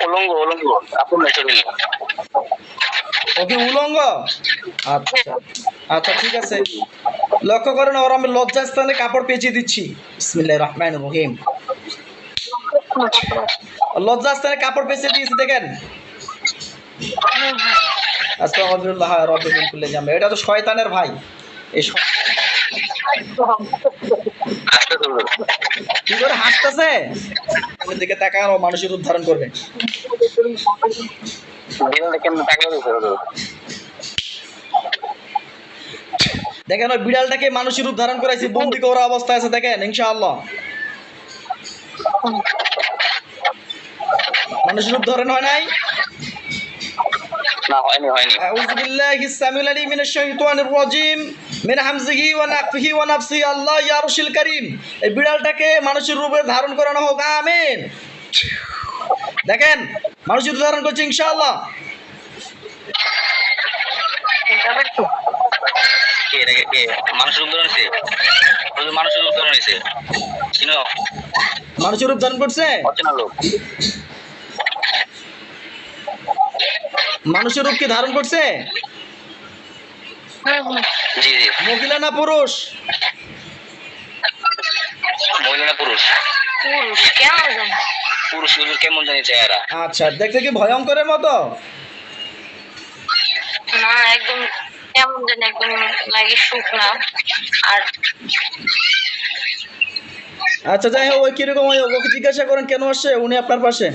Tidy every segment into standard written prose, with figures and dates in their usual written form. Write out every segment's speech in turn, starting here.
উলঙ্গ উলঙ্গ আপন শরীর। ওকে উলঙ্গ। আচ্ছা আচ্ছা ঠিক আছে, লক্ষ্য করেন ওর আমি লজ্জাস্থানে কাপড় পেঁচিয়ে দিচ্ছি। বিসমিল্লাহির রহমানির রহিম। লজ্জাস্থানে কাপড় পেঁচিয়ে দিয়েছি দেখেন। আস্তাগফিরুল্লাহ রাব্বি মিন কুল্লি জামব। এটা তো শয়তানের ভাই। এই কি করে হাসতেছে, ওর দিকে তাকায় ও মানুষের রূপ ধারণ করবে। দেখেন ওই বিড়ালটাকে মানুষের রূপ ধারণ করাইছি, বন্দি করা অবস্থায় আছে দেখেন। ইনশাআল্লাহ মানুষের রূপ ধরেন হয় নাই? না হয়নি হয়নি। আউযু বিল্লাহিস সামিউল আলিম মিনাশ শাইতানির রাজিম মিন হামজিহি ওয়া নাফখিহি ওয়া নাফসি। আল্লাহ ইয়া রাসূল কারীম, এই বিড়ালটাকে মানুষের রূপে ধারণ করানো হোক, আমিন। দেখেন মানুষের রূপ ধারণ করছে ইনশাআল্লাহ। মানুষের রূপ ধরেছে, মানুষের রূপ ধরেছে, চিনো মানুষের রূপ ধারণ করছে, অচেনা লোক। মানুষের রূপ কি ধারণ করছে? জি জি। মহিলা না পুরুষ? মহিলা না পুরুষ? পুরুষ। কেমন জানি পুরুষ হুজুর, কেমন জানি চেহারা। আচ্ছা, দেখতে কি ভয়ঙ্করের মতো? না একদম কেমন জানি একদম লাগে শুকনা। আর আচ্ছা যাই হোক, ওই কিরকম ওকে জিজ্ঞাসা করেন কেন আসছে উনি আপনার পাশে।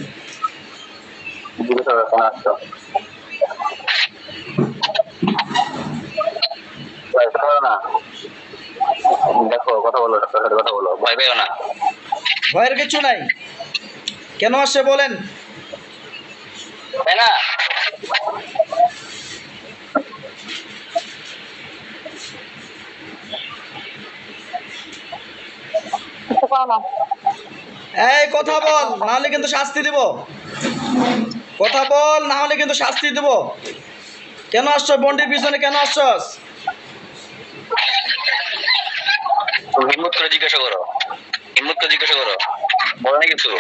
না দেখো, কথা বলো, কথা বলো, ভয় পেও না। ভয়ের কিছু নাই, কেন আসছে বলেন। তাই না? এই কথা বল, না হলে কিন্তু শাস্তি দিব। কথা বল, না হলে কিন্তু শাস্তি দিব। কেন আসছো বন্ডির পিছনে, কেন আসছস? হিম্মত করে জিজ্ঞাসা করো, হিম্মত করে জিজ্ঞাসা করো, বলো না কিছু।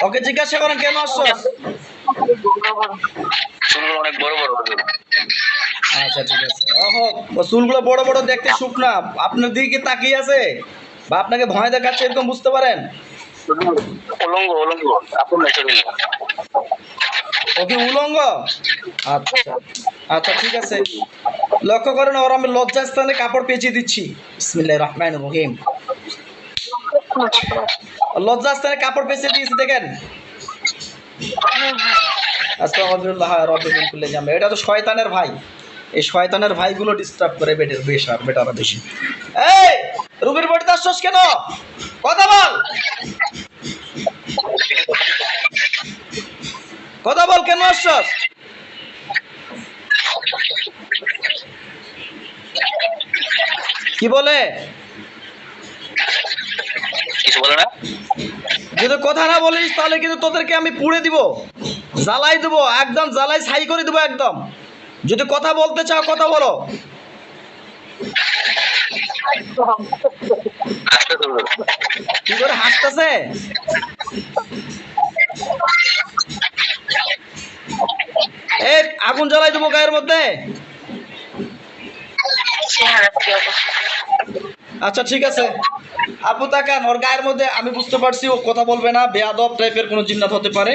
ওকে জিজ্ঞাসা করেন কেন আসছস। চুলগুলো অনেক বড় বড়। আচ্ছা ঠিক আছে। ওহো, ও চুলগুলো বড় বড়, দেখতে শুকনা, আপনার দিকে তাকিয়ে আছে বা আপনাকে ভয় দেখাচ্ছে, এরকম বুঝতে পারেন। উলঙ্গ উলঙ্গ আপন শরীর। ওকে উলঙ্গ। আচ্ছা আচ্ছা ঠিক আছে, লক্ষ্য করেন ওর আমি লজ্জাস্থানে কাপড় পেঁচিয়ে দিচ্ছি। বিসমিল্লাহির রহমানির রহিম। লজ্জাস্থানে কাপড় পেঁচিয়ে দিয়েছি দেখেন। আস্তাগফিরুল্লাহ রাব্বি মিন কুল্লি জামব। এটা তো শয়তানের ভাই। এই শয়তানের ভাইগুলো ডিস্টার্ব করে বেটারা বেশি। এই রুবির বাড়িতে আসছস কেন? কথা বল, কথা বল, কেন আসছস? কি বলে? কিছু বলে না। যদি কথা না বলিস তাহলে কিন্তু তোদেরকে আমি পুড়ে দিব, জ্বালাই দেবো, একদম জ্বালাই ছাই করে দেবো একদম। যদি কথা বলতে চাও কথা বলো। কি করে হাসতেছে? এই আগুন জ্বালাই দেবো গায়ের মধ্যে। আচ্ছা ঠিক আছে, আপু তাকান, ওর গায়ের মধ্যে আমি বুঝতে পারছি ও কথা বলবে না, বেয়াদব টাইপের কোনো জিন্নাত হতে পারে।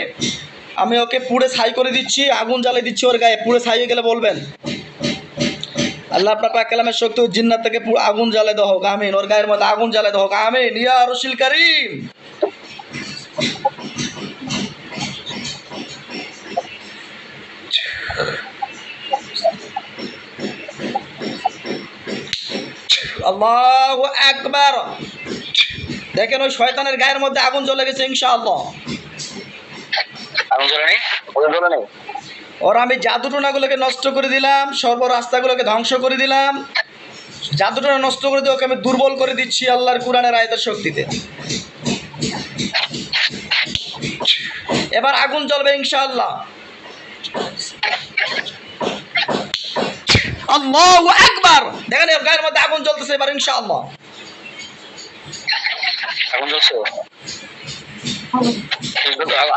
আমি ওকে পুড়ে ছাই করে দিচ্ছি, আগুন জ্বালিয়ে দিচ্ছি ওর গায়ে, পুড়ে ছাই হয়ে গেলে বলবেন আল্লাহ আপনার পাক কালামের শক্তি জিন্নাত থেকে পুরো আগুন জ্বালিয়ে দেওয়া হোক, আমিন। ওর গায়ের মধ্যে আগুন জ্বালিয়ে দেওয়া হোক, আমিন ইয়া রাসূল কারীম। আল্লাহু আকবার। দেখেন ওই শয়তানের গায়ের মধ্যে আগুন জ্বলে গেছে ইনশাআল্লাহ। আগুন জ্বলে নেই, আগুন জ্বলে নেই। ওর আমি জাদুটোনাগুলোকে নষ্ট করে দিলাম, সর্ব রাস্তাগুলোকে ধ্বংস করে দিলাম, জাদুটোনা নষ্ট করে দিয়ে ওকে আমি দুর্বল করে দিচ্ছি আল্লাহর কুরআনের আয়াতের শক্তিতে। এবার আগুন জ্বলবে ইনশাআল্লাহ। আল্লাহু আকবার। দেখেন এর গায়ের মধ্যে আগুন জ্বলতেছে এবার ইনশাআল্লাহ। আগুন জ্বলছে।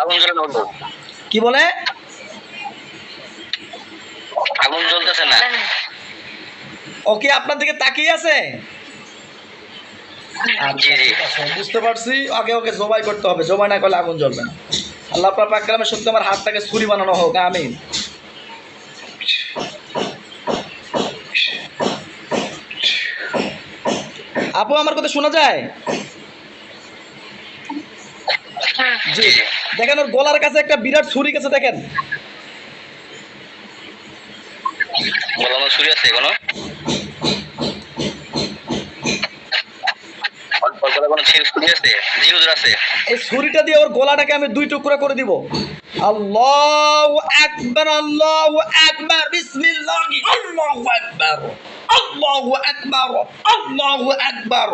আগুন জ্বলে না, কি বলে? আগুন জ্বলতেছে না। ওকে আপনার দিকে তাকিয়ে আছে? জি জি। বুঝতে পারছি। আগে ওকে জবাই করতে হবে, জবাই না করলে আগুন জ্বলবে না। আল্লাহ পাক কালামে সত্যি আমার হাতটাকে ছুরি বানানো হোক, আমিন। আপু আমার কথা শোনা যায়? জি। দেখেন ওর গলার কাছে একটা বিরাট ছুরি গেছে, দেখেন। গলানো ছুরি আছে এখনো? কোনো ছুরি আছে? জি হুজুর আছে। এই ছুরিটা দিয়ে ওর গলাটাকে আমি 2 টুকরা করে দিব। আল্লাহু আকবার, আল্লাহু আকবার, বিসমিল্লাহ, আল্লাহু আকবার, আল্লাহু আকবার, আল্লাহু আকবার,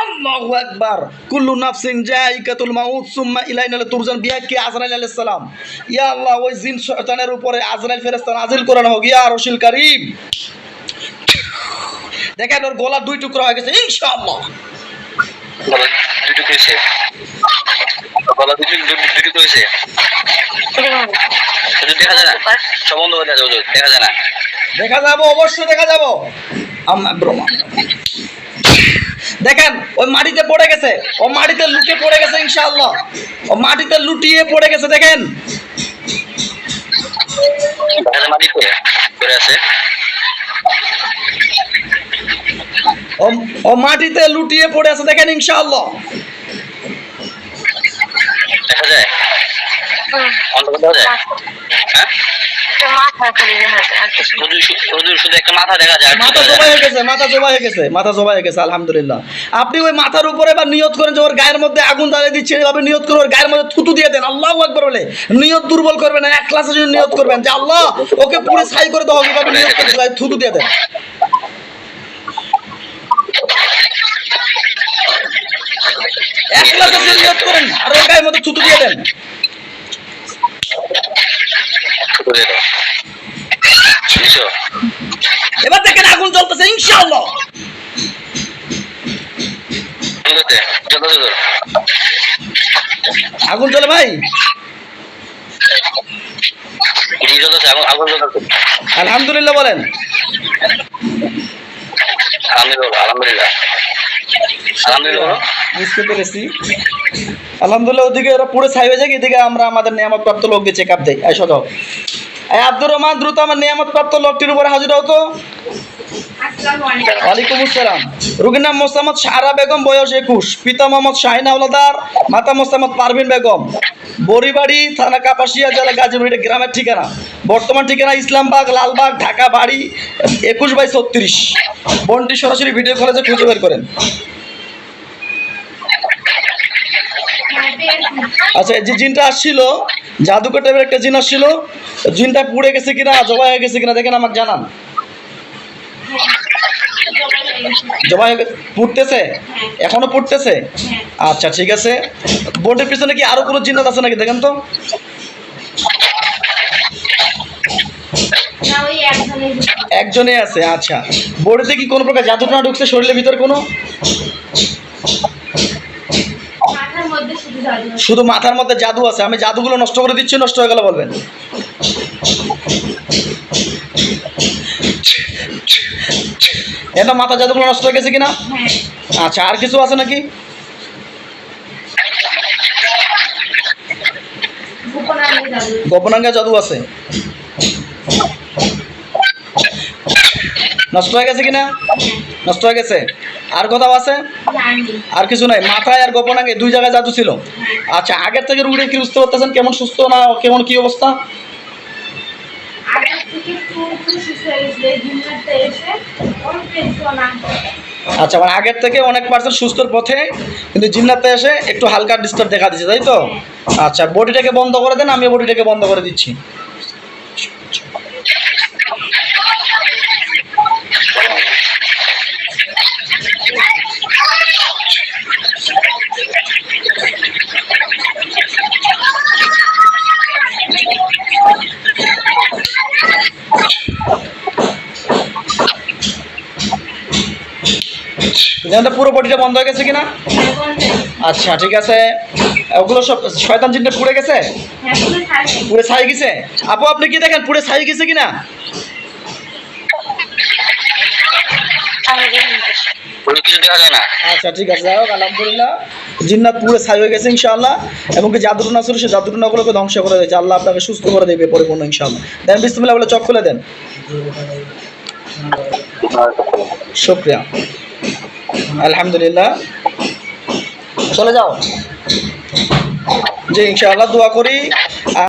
আল্লাহু আকবার। কুল্লু নাফসিন যায়িকাতুল মাউত সুম্মা ইলাইনা তুরজান বিহাক্কি আজরাইল আলাইহিস সালাম। ইয়া আল্লাহ, ওই জিন শয়তানের উপরে আজরাইল ফেরেশতা নাজিল করানো হোক ইয়া রাসূল কারীম। দেখেন ওর গলা 2 টুকরা হয়ে গেছে ইনশাআল্লাহ। গলা 2 টুকরো হয়েছে। গলা 2 টুকরো হয়েছে। দেখা যায় না, সম্বন্ধ হয়ে যায়, দেখা যায় না। দেখা যাবো, অবশ্যই দেখা যাবো। দেখেন ওই মাটিতে পড়ে গেছে, ও মাটিতে লুটে পড়ে গেছে ইনশাআল্লাহ। ও মাটিতে লুটিয়ে পড়ে গেছে, দেখেন মাটিতে পড়ে আছে। ও মাটিতে লুটিয়ে পড়ে আছে, দেখেন ইনশাআল্লাহ। দেখা যায়? দেখা যায়? হ্যাঁ? শুধু একটা মাথা দেখা যায়। মাথা জবাই হয়ে গেছে, মাথা জবাই হয়ে গেছে, মাথা জবাই হয়ে গেছে, আলহামদুলিল্লাহ। আপনি ওই মাথার উপরে এবার নিয়ত করেন যে ওর গায়ের মধ্যে আগুন জ্বালিয়ে দিচ্ছে, এভাবে নিয়ত করে ওর গায়ের মধ্যে থুতু দিয়ে দেন। আল্লাহু আকবার বলে নিয়ত দুর্বল করবেন না, ইখলাসের জন্য নিয়ত করবেন যে আল্লাহ ওকে পুরো ছাই করে দাও, এভাবে নিয়ত করে থুতু দিয়ে দেন। ইখলাসের জন্য নিয়ত করেন আর ওর গায়ের মধ্যে থুতু দিয়ে দেন। এবার দেখেন আগুন জ্বলতেছে ইনশাআল্লাহ। আগুন জ্বলে ভাই? আলহামদুলিল্লাহ বলেন। বুঝতে পেরেছি, আলহামদুলিল্লাহ। ওদিকে ওরা পুরো ছাই হয়ে যায়, এদিকে আমরা আমাদের নিয়ামত প্রাপ্ত লোককে চেক আপ দেয়। এই সজাও আব্দুর রহমান, দ্রুত আমার নিয়ামত প্রাপ্ত লোকটির উপরে হাজির হতো। ওয়ালাইকুম আসসালাম। রোগীর নাম মোসাম্মদ সারা বেগম, বয়স 21, পিতা মোহাম্মদ শাহিন হাওলাদার, মাতা মোসাম্মদ পারভিন বেগম, বড়িবাড়ি থানা কাপাসিয়া, জেলা গাজীপুর, গ্রামের ঠিকানা। বর্তমান ঠিকানা ইসলামবাগ, লালবাগ, ঢাকা, বাড়ি 21/36। বোনটি সরাসরি ভিডিও কলেজে খুঁজে বের করেন। আচ্ছা, যে জিনটা আসছিল, জাদুকর টাইপের একটা জিন আসছিল, জিনটা পুড়ে গেছে কিনা, জবাই হয়ে গেছে কিনা দেখেন, আমাকে জানান। জবাই হয়ে পুড়তেছে, এখনো পুড়তেছে? আচ্ছা ঠিক আছে। বোর্ডের পিছনে কি আরো কোনো জিন্নাত আছে নাকি দেখেন তো? একজনে আছে। আচ্ছা, বোর্ডে কি কোনো প্রকার জাদু না ঢুকছে শরীরের ভিতরে কোনো? শুধু মাথার মধ্যে জাদু আছে। আমি জাদুগুলো নষ্ট করে দিচ্ছি, নষ্ট হয়ে গেলে বলবেন। এটা মাথা জাদুগুলো নষ্ট হয়ে গেছে কিনা? আচ্ছা, আর কিছু আছে নাকি? গোপনাঙ্গে জাদু আছে, নষ্ট হয়ে গেছে কিনা? নষ্ট হয়ে গেছে। আর কোথাও আছে? আর কিছু নাই, মাথায় আর গোপনাঙ্গে 2 জায়গায় জাদু ছিল। আচ্ছা, আগের থেকে রুগীটা কি বুঝতে পারতেছেন কেমন সুস্থ না কেমন কি অবস্থা? আচ্ছা, মানে আগের থেকে অনেক % সুস্থর পথে, কিন্তু জিন্নাতে এসে একটু হালকা ডিস্টার্ব দেখা দিচ্ছে, তাই তো? আচ্ছা, বডিটাকে বন্ধ করে দেন, আমি বডিটাকে বন্ধ করে দিচ্ছি। পুরো বডিটা বন্ধ হয়ে গেছে কিনা? আচ্ছা ঠিক আছে। ওগুলো সব শয়তান জিনটা পুড়ে গেছে, পুড়ে ছাই গেছে। আপু আপনি কি দেখেন পুড়ে ছাই গেছে কিনা? আমি দেখি কোনো কিছু দেখা যায় না। আচ্ছা ঠিক আছে, যাই হোক আলহামদুলিল্লাহ জিন্নাত পুরো ছাই হয়ে গেছে ইনশাআল্লাহ। এবং কি জাদুটনা ছিল সে জাদুটনাগুলোকে ধ্বংস করে দিয়েছে, আল্লাহ আপনাকে সুস্থ করে দেবে পরিপূর্ণ ইনশাআল্লাহ। দেন বিসমিল্লাহ বলে চোখ খুলে দেন। শুকরিয়া, আলহামদুলিল্লাহ। চলে যাও। জি ইনশাআল্লাহ দোয়া করি